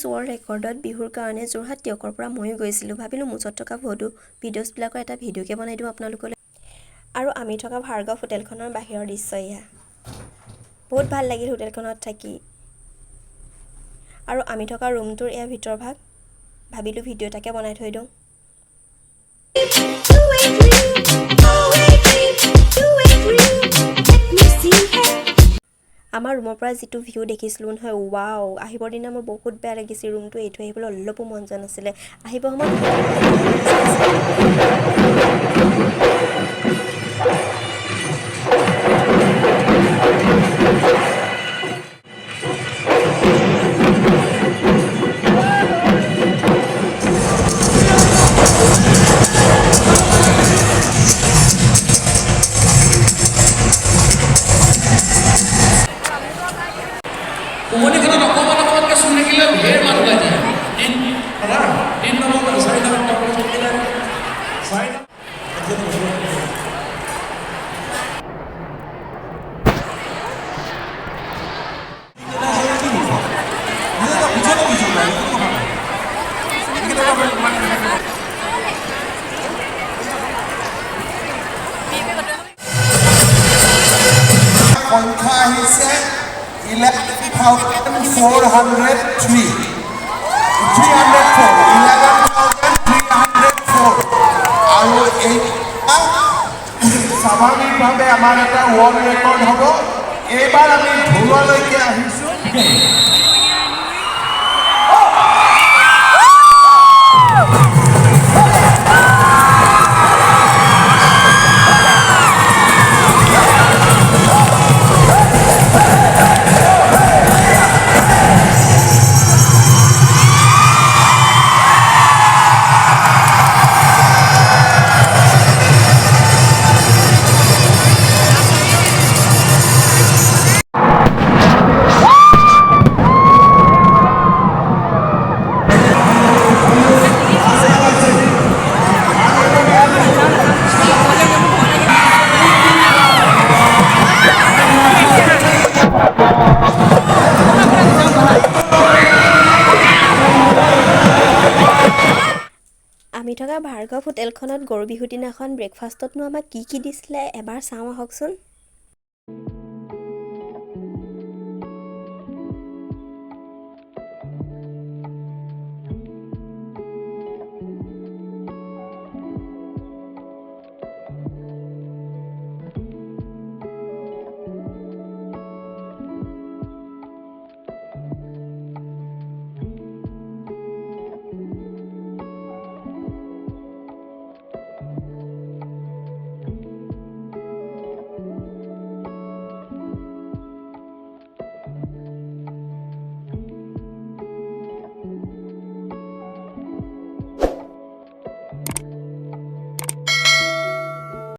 Guinness world ৰেকৰ্ডত বিহুৰ কাৰণে যোৰহাট টিয়কৰ পৰা ময়ো গৈছিলোঁ ভাবিলোঁ মুজত থকা ভিডিঅ'ছবিলাকৰ এটা ভিডিঅ'কে বনাই দিওঁ আপোনালোকলৈ আৰু আমি থকা ভাৰ্গৱ হোটেলখনৰ বাহিৰৰ দৃশ্য এয়া বহুত ভাল লাগিল হোটেলখনত থাকি আৰু আমি থকা ৰুমটোৰ এয়া ভিতৰ ভাগ ভাবিলোঁ ভিডিঅ' এটাকে বনাই থৈ দিওঁ আমাৰ ৰুমৰ পৰা যিটো ভিউ দেখিছিলোঁ নহয় ৱাও আহিবৰ দিনা মোৰ বহুত বেয়া লাগিছিল ৰুমটো এৰি থৈ আহিবলৈ অলপো মন যোৱা নাছিলে আহিব সময়ত সংখ্যা আহিছে 11,403 আৰু এই স্বাভাৱিকভাৱে আমাৰ এটা ৱৰ্ল্ড ৰেকৰ্ড হ'ব এইবাৰ আমি ঢোললৈকে আহিছোঁ আমি থকা ভাৰ্গৱ হোটেলখনত গৰু বিহুৰ দিনাখন ব্ৰেকফাষ্টতনো আমাক কি দিছিলে এবাৰ চাওঁ আহকচোন